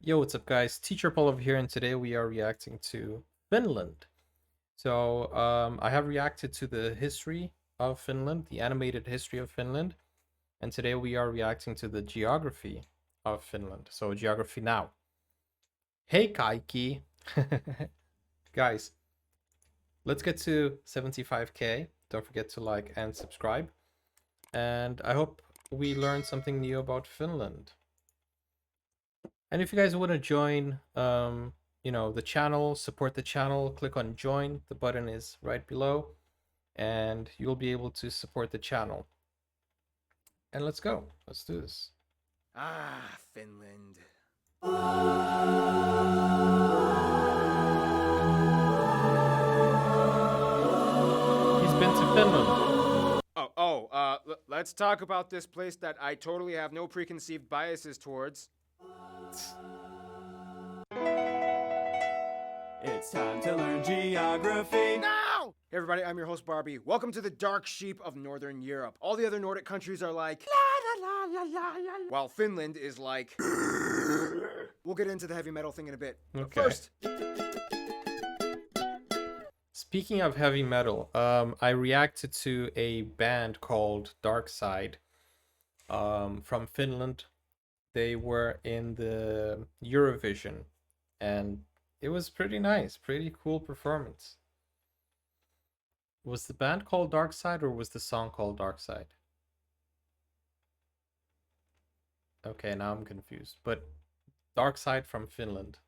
Yo, what's up, guys? Teacher Paul over here, and today we are reacting to Finland. I have reacted to the history of Finland, the animated history of Finland, and today we are reacting to the geography of Finland. So, geography now. Hey, Kaiki! Guys, let's get to 75k. Don't forget to like and subscribe. And I hope we learned something new about Finland. And if you guys want to join, the channel, support the channel, click on join. The button is right below, and you'll be able to support the channel. And let's go. Let's do this. Ah, Finland. He's been to Finland. Let's talk about this place that I totally have no preconceived biases towards. It's time to learn geography. Now! Hey everybody, I'm your host Barbie. Welcome to the dark sheep of Northern Europe. All the other Nordic countries are like la la la la la la, while Finland is like we'll get into the heavy metal thing in a bit. Okay. But first, speaking of heavy metal, I reacted to a band called Dark Side from Finland. They were in the Eurovision, and it was pretty nice, pretty cool performance. Was the band called Dark Side, or was the song called Dark Side? Okay, now I'm confused. But Dark Side from Finland.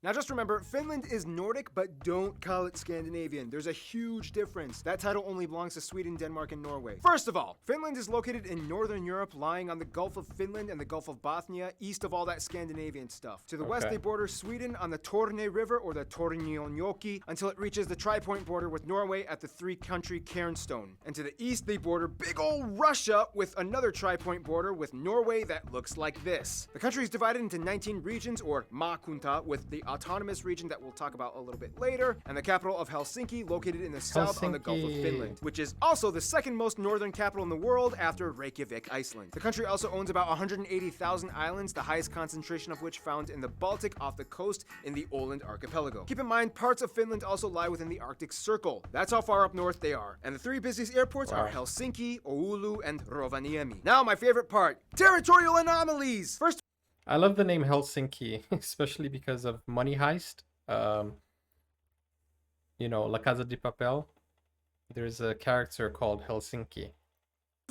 now just remember, Finland is Nordic, but don't call it Scandinavian. There's a huge difference. That title only belongs to Sweden, Denmark, and Norway. First of all, Finland is located in Northern Europe, lying on the Gulf of Finland and the Gulf of Bothnia, east of all that Scandinavian stuff. To the west, Okay. they border Sweden on the Torne River, or the Tornionjoki, until it reaches the tri-point border with Norway at the three-country Cairnstone. And to the east, they border big ol' Russia with another tri-point border with Norway that looks like this. The country is divided into 19 regions, or maakunta, with the autonomous region that we'll talk about a little bit later, and the capital of Helsinki, located in the south on the Gulf of Helsinki. Finland, which is also the second most northern capital in the world after Reykjavik, Iceland. The country also owns about 180,000 islands, the highest concentration of which found in the Baltic off the coast in the Åland archipelago. Keep in mind, parts of Finland also lie within the Arctic Circle. That's how far up north they are. And the three busiest airports are Helsinki, Oulu, and Rovaniemi. Now, my favorite part, territorial anomalies! First I love the name Helsinki, especially because of Money Heist. La Casa de Papel. There's a character called Helsinki.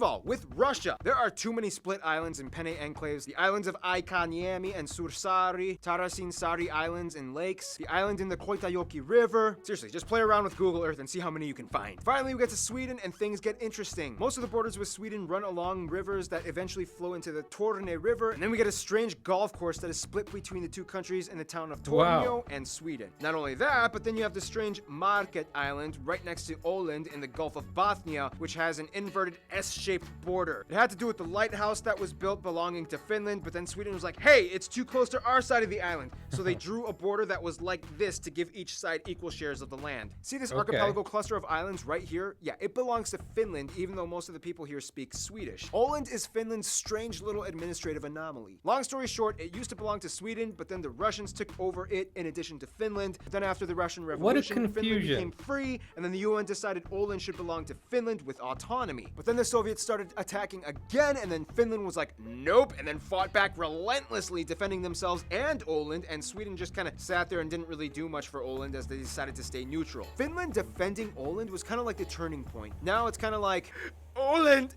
of all, with Russia, there are too many split islands and penne enclaves. The islands of Aikaniemi and Sursari, Tarasinsari Islands and lakes, the island in the Koitajoki River. Seriously, just play around with Google Earth and see how many you can find. Finally, we get to Sweden and things get interesting. Most of the borders with Sweden run along rivers that eventually flow into the Torne River, and then we get a strange golf course that is split between the two countries in the town of Tornio and Sweden. Not only that, but then you have the strange Market Island right next to Åland in the Gulf of Bothnia, which has an inverted S-shaped border. It had to do with the lighthouse that was built belonging to Finland, but then Sweden was like, hey, it's too close to our side of the island. So they drew a border that was like this to give each side equal shares of the land. See this archipelago cluster of islands right here? Yeah, it belongs to Finland, even though most of the people here speak Swedish. Åland is Finland's strange little administrative anomaly. Long story short, it used to belong to Sweden, but then the Russians took over it in addition to Finland. But then after the Russian Revolution, Finland became free, and then the UN decided Åland should belong to Finland with autonomy. But then the Soviets started attacking again, and then Finland was like, nope, and then fought back relentlessly, defending themselves and Åland, and Sweden just kind of sat there and didn't really do much for Åland as they decided to stay neutral. Finland defending Åland was kind of like the turning point. Now it's kind of like, Åland,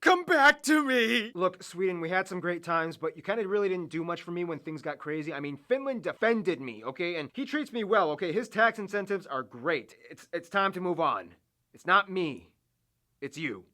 come back to me! Look, Sweden, we had some great times, but you kind of really didn't do much for me when things got crazy. I mean, Finland defended me, okay? And he treats me well, okay? His tax incentives are great. It's time to move on. It's not me. It's you.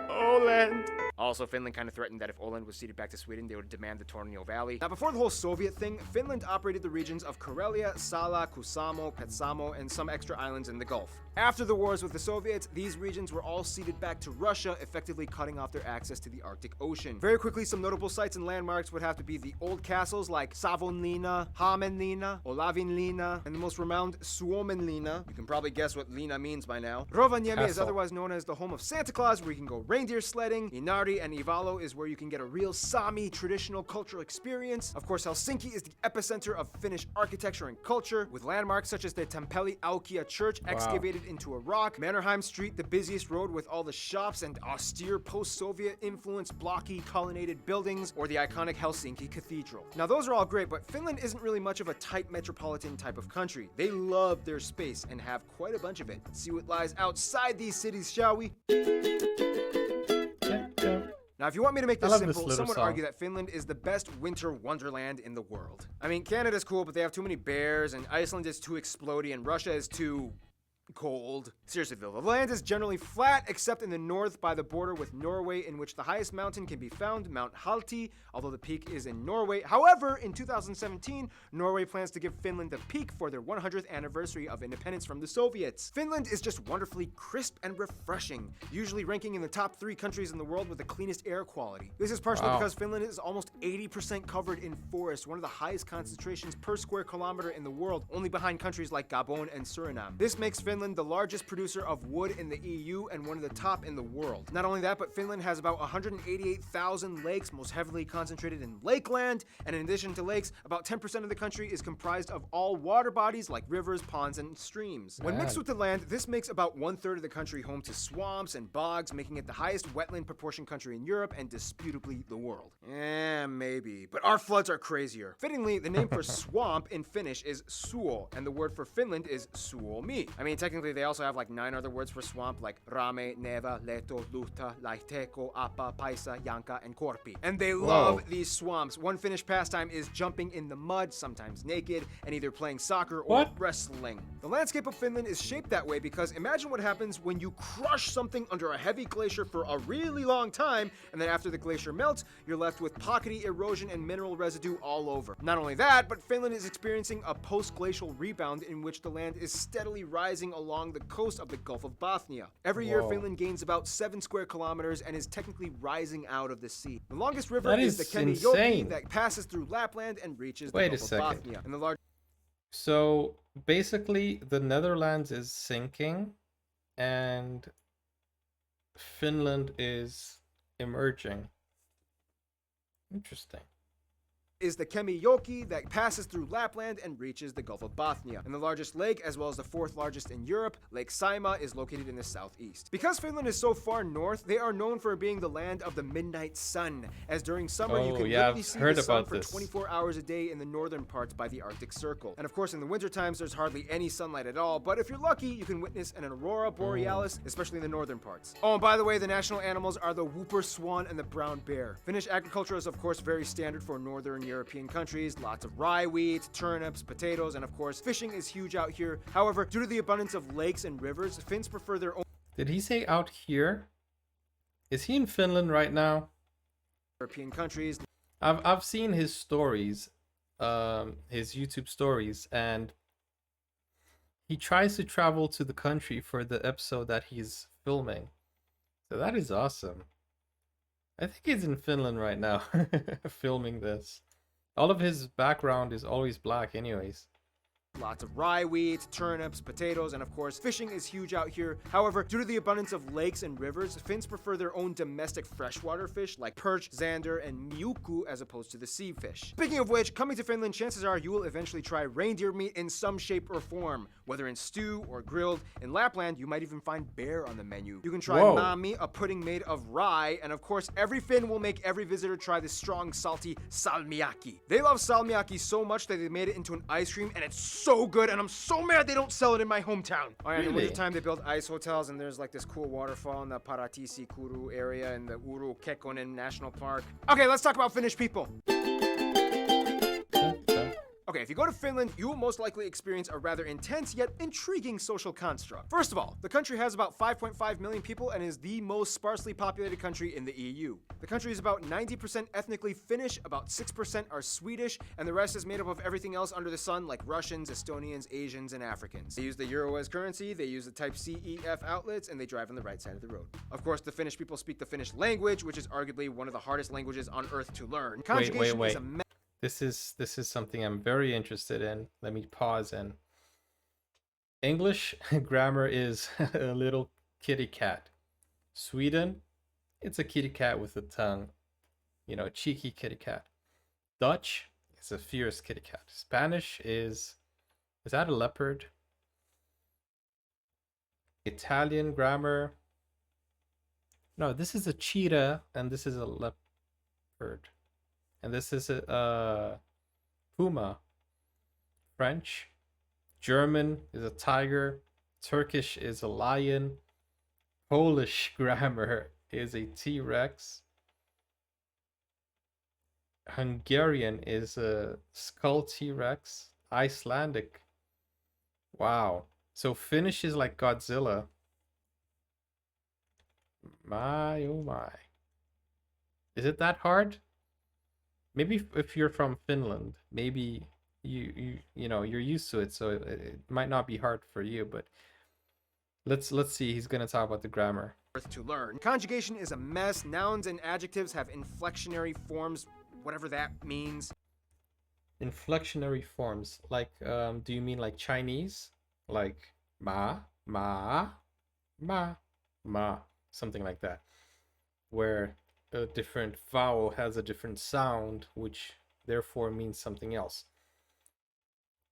Åland. Also, Finland kind of threatened that if Åland was ceded back to Sweden, they would demand the Tornio Valley. Now, before the whole Soviet thing, Finland operated the regions of Karelia, Sala, Kusamo, Petsamo, and some extra islands in the Gulf. After the wars with the Soviets, these regions were all ceded back to Russia, effectively cutting off their access to the Arctic Ocean. Very quickly, some notable sites and landmarks would have to be the old castles like Savonlinna, Hämeenlinna, Olavinlinna, and the most renowned Suomenlinna. You can probably guess what Linna means by now. Rovaniemi is otherwise known as the home of Santa Claus, where you can go reindeer sledding. Inari Lahti and Ivalo is where you can get a real Sami traditional cultural experience. Of course, Helsinki is the epicenter of Finnish architecture and culture, with landmarks such as the Tampeli Aukia Church excavated into a rock, Mannerheim Street, the busiest road with all the shops and austere post-Soviet influenced blocky colonnaded buildings, or the iconic Helsinki Cathedral. Now those are all great, but Finland isn't really much of a tight metropolitan type of country. They love their space and have quite a bunch of it. Let's see what lies outside these cities, shall we? Now, if you want me to make this simple, some would argue that Finland is the best winter wonderland in the world. I mean, Canada's cool, but they have too many bears, and Iceland is too explodey, and Russia is too cold. Seriously though, the land is generally flat except in the north by the border with Norway, in which the highest mountain can be found, Mount Halti, although the peak is in Norway. However, in 2017, Norway plans to give Finland the peak for their 100th anniversary of independence from the Soviets. Finland is just wonderfully crisp and refreshing, usually ranking in the top 3 countries in the world with the cleanest air quality. This is partially because Finland is almost 80% covered in forest, one of the highest concentrations per square kilometer in the world, only behind countries like Gabon and Suriname. This makes Finland the largest producer of wood in the EU and one of the top in the world. Not only that, but Finland has about 188,000 lakes, most heavily concentrated in lakeland, and in addition to lakes, about 10% of the country is comprised of all water bodies like rivers, ponds, and streams. When mixed with the land, this makes about 1/3 of the country home to swamps and bogs, making it the highest wetland proportion country in Europe and disputably the world. Maybe, but our floods are crazier. Fittingly, the name for swamp in Finnish is suo, and the word for Finland is suomi. I mean, technically, they also have like 9 other words for swamp, like rame, neva, leto, luhta, laiteko, appa, paisa, yanka, and korpi. And they love these swamps. One Finnish pastime is jumping in the mud, sometimes naked, and either playing soccer or wrestling. The landscape of Finland is shaped that way because imagine what happens when you crush something under a heavy glacier for a really long time, and then after the glacier melts, you're left with pockety erosion and mineral residue all over. Not only that, but Finland is experiencing a post-glacial rebound in which the land is steadily rising along the coast of the Gulf of Bothnia. Every year, Finland gains about 7 square kilometers and is technically rising out of the sea. The longest river is the Kemijoki that passes through Lapland and reaches the Gulf of Bothnia. And the So basically, the Netherlands is sinking, and Finland is emerging. Interesting. Is the Kemijoki that passes through Lapland and reaches the Gulf of Bothnia. And the largest lake, as well as the 4th largest in Europe, Lake Saimaa, is located in the southeast. Because Finland is so far north, they are known for being the land of the midnight sun, as during summer you can literally see the sun for 24 hours a day in the northern parts by the Arctic Circle. And of course, in the winter times, there's hardly any sunlight at all, but if you're lucky, you can witness an aurora borealis, especially in the northern parts. Oh, and by the way, the national animals are the whooper swan and the brown bear. Finnish agriculture is of course very standard for northern European countries, lots of rye wheat, turnips, potatoes, and of course, fishing is huge out here. However, due to the abundance of lakes and rivers, Finns prefer their own... Did he say out here? Is he in Finland right now? European countries. I've seen his stories, his YouTube stories, and he tries to travel to the country for the episode that he's filming. So that is awesome. I think he's in Finland right now, filming this. All of his background is always black anyways. Lots of rye wheat, turnips, potatoes, and of course, fishing is huge out here. However, due to the abundance of lakes and rivers, Finns prefer their own domestic freshwater fish like perch, zander, and miuku as opposed to the sea fish. Speaking of which, coming to Finland, chances are you will eventually try reindeer meat in some shape or form, whether in stew or grilled. In Lapland, you might even find bear on the menu. You can try mami, a pudding made of rye, and of course, every Finn will make every visitor try this strong, salty salmiakki. They love salmiakki so much that they made it into an ice cream, and it's so good, and I'm so mad they don't sell it in my hometown. All right, in the wintertime, they build ice hotels, and there's like this cool waterfall in the Paratisi Kuru area in the Uru Kekkonen National Park. Okay, let's talk about Finnish people. Okay, if you go to Finland, you will most likely experience a rather intense yet intriguing social construct. First of all, the country has about 5.5 million people and is the most sparsely populated country in the EU. The country is about 90% ethnically Finnish, about 6% are Swedish, and the rest is made up of everything else under the sun like Russians, Estonians, Asians, and Africans. They use the euro as currency, they use the type CEF outlets, and they drive on the right side of the road. Of course, the Finnish people speak the Finnish language, which is arguably one of the hardest languages on earth to learn. Conjugation is a This is something I'm very interested in. Let me pause. And English grammar is a little kitty cat. Sweden, It's a kitty cat with a tongue. You know, cheeky kitty cat. Dutch is a fierce kitty cat. Spanish is that a leopard? Italian grammar. No, this is a cheetah and this is a leopard. And this is a puma. French. German is a tiger. Turkish is a lion. Polish grammar is a T-Rex. Hungarian is a skull T-Rex. Icelandic. Wow. So Finnish is like Godzilla. My oh my. Is it that hard? Maybe if you're from Finland, maybe you know you're used to it, so it might not be hard for you. But let's see. He's gonna talk about the grammar. To learn. Conjugation is a mess. Nouns and adjectives have inflectionary forms, whatever that means. Inflectionary forms, like do you mean like Chinese, like ma ma, something like that, where a different vowel has a different sound, which therefore means something else.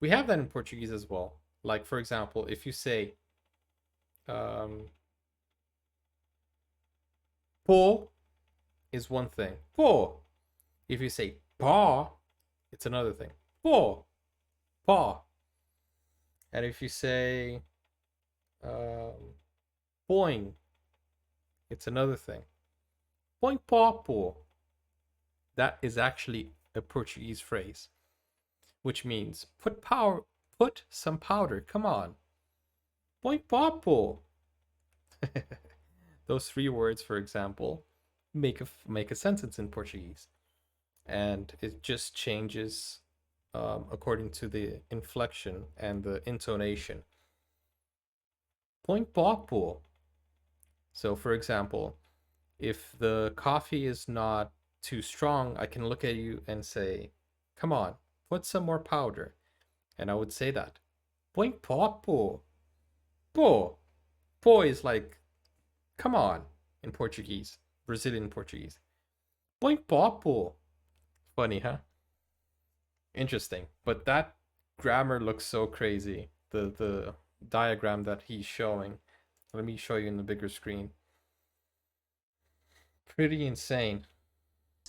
We have that in Portuguese as well. Like, for example, if you say po is one thing. Po. If you say pa, it's another thing. Po. Pa. And if you say boing, it's another thing. Boing pa po. That is actually a Portuguese phrase, which means put some powder. Come on. Boing pa po. Those three words, for example, make a sentence in Portuguese, and it just changes according to the inflection and the intonation. Põe papo. So, for example, if the coffee is not too strong, I can look at you and say, "Come on, put some more powder," and I would say that. Põe papo. Po. Po is like, come on, in Portuguese, Brazilian Portuguese. Põe papo. Funny, huh? Interesting. But that grammar looks so crazy. The diagram that he's showing. Let me show you in the bigger screen. Pretty insane.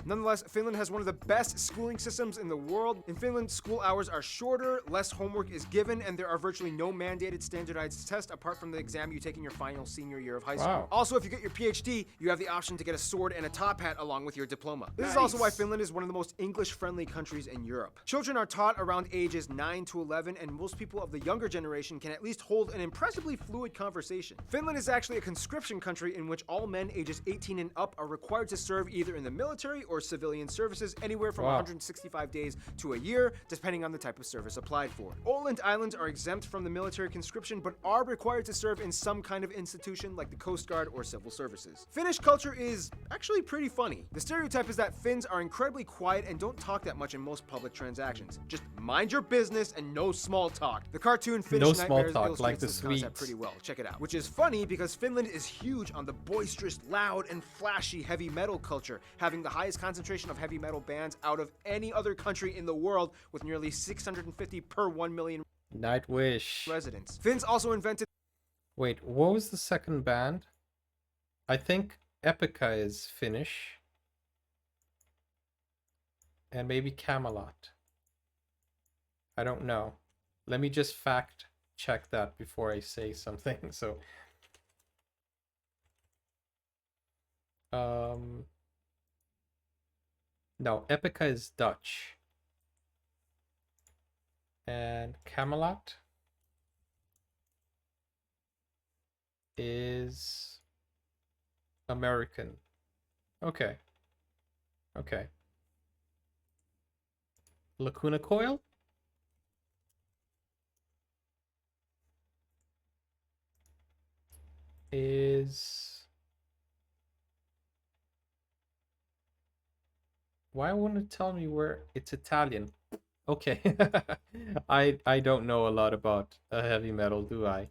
Nonetheless, Finland has one of the best schooling systems in the world. In Finland, school hours are shorter, less homework is given, and there are virtually no mandated standardized tests apart from the exam you take in your final senior year of high school. Wow. Also, if you get your PhD, you have the option to get a sword and a top hat along with your diploma. This is also why Finland is one of the most English-friendly countries in Europe. Children are taught around ages 9 to 11, and most people of the younger generation can at least hold an impressively fluid conversation. Finland is actually a conscription country in which all men ages 18 and up are required to serve either in the military or civilian services anywhere from 165 days to a year, depending on the type of service applied for. Åland Islands are exempt from the military conscription, but are required to serve in some kind of institution like the Coast Guard or civil services. Finnish culture is actually pretty funny. The stereotype is that Finns are incredibly quiet and don't talk that much in most public transactions. Just mind your business and no small talk. The cartoon Finnish No small Nightmares talk, illustrates like the this concept Swedes. pretty well. Check it out. Which is funny because Finland is huge on the boisterous, loud, and flashy heavy metal culture, having the highest concentration of heavy metal bands out of any other country in the world, with nearly 650 per 1 million Nightwish. residents. Finns also invented Wait, what was the second band? I think Epica is Finnish. And maybe Camelot. I don't know. Let me just fact check that before I say something. So no, Epica is Dutch. And Camelot is American. Okay. Okay. Lacuna Coil? Is... Why won't it tell me where it's Italian? Okay. I don't know a lot about heavy metal, do I?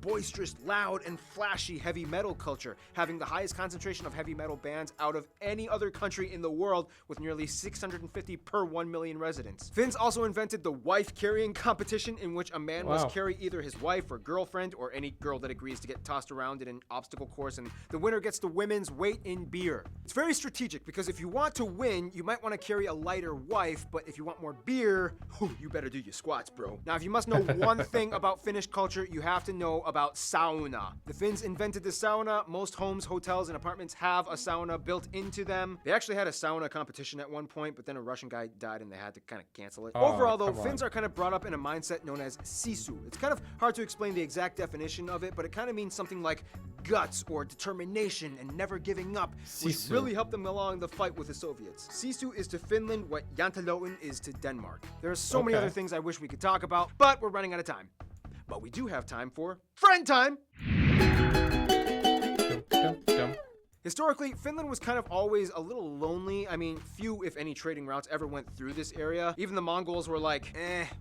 boisterous, loud, and flashy heavy metal culture, having the highest concentration of heavy metal bands out of any other country in the world, with nearly 650 per 1 million residents. Finns also invented the wife carrying competition, in which a man must carry either his wife or girlfriend, or any girl that agrees to get tossed around in an obstacle course, and the winner gets the women's weight in beer. It's very strategic, because if you want to win, you might want to carry a lighter wife, but if you want more beer, you better do your squats, bro. Now, if you must know one thing about Finnish culture, you have to know about sauna. The Finns invented the sauna. Most homes, hotels, and apartments have a sauna built into them. They actually had a sauna competition at one point, but then a Russian guy died and they had to kind of cancel it. Overall, though, Finns are kind of brought up in a mindset known as sisu. It's kind of hard to explain the exact definition of it, but it kind of means something like guts or determination and never giving up, which really helped them along the fight with the Soviets. Sisu is to Finland what Jantaloen is to Denmark. There are so many other things I wish we could talk about, but we're running out of time. But we do have time for friend time! Historically, Finland was kind of always a little lonely. I mean, few, if any, trading routes ever went through this area. Even the Mongols were like,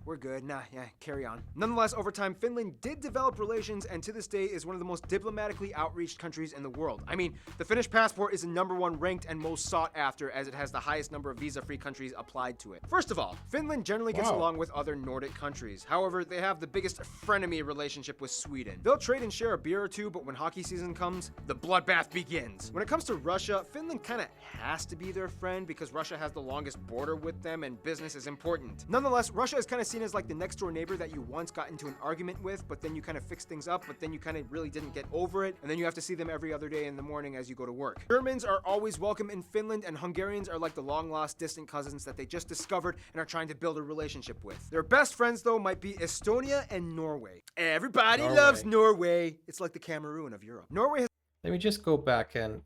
we're good. Nah, yeah, carry on. Nonetheless, over time, Finland did develop relations, and to this day is one of the most diplomatically outreached countries in the world. I mean, the Finnish passport is the #1 ranked and most sought after, as it has the highest number of visa-free countries applied to it. First of all, Finland generally gets along with other Nordic countries. However, they have the biggest frenemy relationship with Sweden. They'll trade and share a beer or two, but when hockey season comes, the bloodbath begins. When it comes to Russia, Finland kind of has to be their friend because Russia has the longest border with them and business is important. Nonetheless, Russia is kind of seen as like the next door neighbor that you once got into an argument with, but then you kind of fixed things up, but then you kind of really didn't get over it, and then you have to see them every other day in the morning as you go to work. Germans are always welcome in Finland, and Hungarians are like the long-lost distant cousins that they just discovered and are trying to build a relationship with. Their best friends, though, might be Estonia and Norway. Everybody loves Norway. It's like the Cameroon of Europe. Norway has Let me just go back and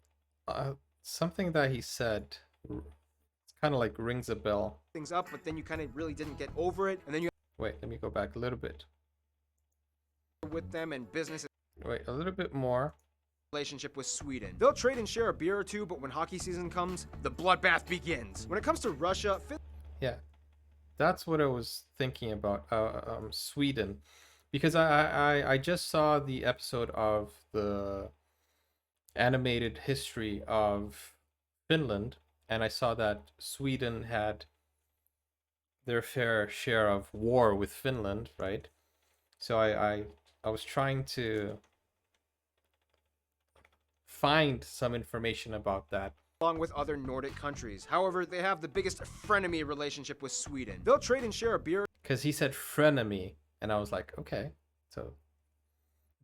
something that he said kind of like rings a bell. things up, but then you kind of really didn't get over it, and then you Wait, let me go back a little bit. with them and business Wait, a little bit more. relationship with Sweden. They'll trade and share a beer or two, but when hockey season comes, the bloodbath begins. When it comes to Russia, Yeah, that's what I was thinking about. Sweden, because I just saw the episode of the animated history of Finland, and I saw that Sweden had their fair share of war with Finland, right? So I was trying to find some information about that. along with other Nordic countries. However, they have the biggest frenemy relationship with Sweden. They'll trade and share a beer Because he said frenemy, and I was like, okay, so,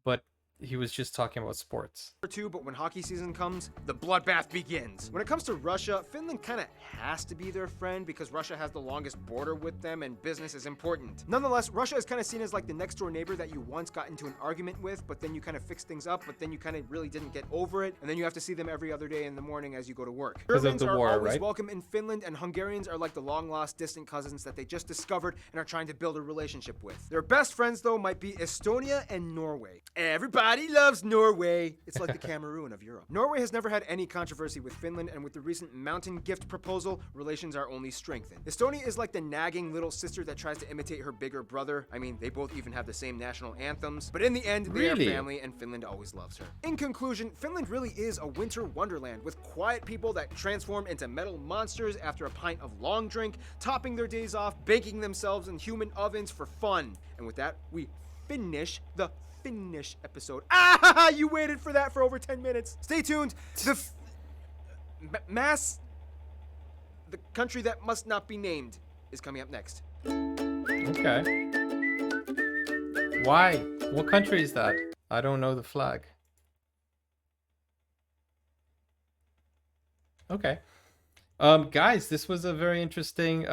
but he was just talking about sports. or two, but when hockey season comes, the bloodbath begins. When it comes to Russia, Finland kind of has to be their friend because Russia has the longest border with them and business is important. Nonetheless, Russia is kind of seen as like the next door neighbor that you once got into an argument with, but then you kind of fixed things up, but then you kind of really didn't get over it, and then you have to see them every other day in the morning as you go to work. Because of Germans the are war, always right? welcome in Finland, and Hungarians are like the long-lost distant cousins that they just discovered and are trying to build a relationship with. Their best friends, though, might be Estonia and Norway. Everybody loves Norway. It's like the Cameroon of Europe. Norway has never had any controversy with Finland, and with the recent mountain gift proposal, relations are only strengthened. Estonia is like the nagging little sister that tries to imitate her bigger brother. I mean, they both even have the same national anthems, but in the end, they Really? are family, and Finland always loves her. In conclusion, Finland really is a winter wonderland with quiet people that transform into metal monsters after a pint of long drink, topping their days off, baking themselves in human ovens for fun. And with that, we finish the Finnish episode. Ah, you waited for that for over 10 minutes. Stay tuned. The country that must not be named is coming up next. Okay. Why? What country is that? I don't know the flag. Okay. Guys, this was a very interesting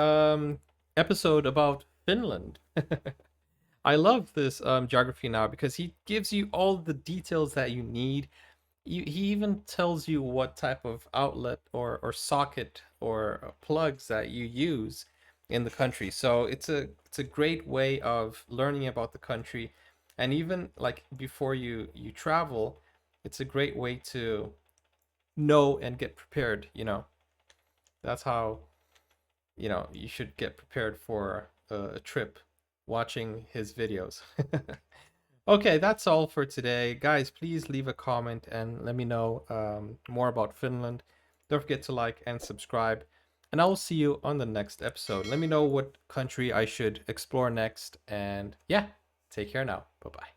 episode about Finland. I love this geography now because he gives you all the details that you need. He even tells you what type of outlet or socket or plugs that you use in the country. So it's a great way of learning about the country, and even like before you travel, it's a great way to know and get prepared. That's how you should get prepared for a trip, watching his videos. Okay, that's all for today. Guys, please leave a comment and let me know more about Finland. Don't forget to like and subscribe. And I will see you on the next episode. Let me know what country I should explore next. And yeah, take care now. Bye bye.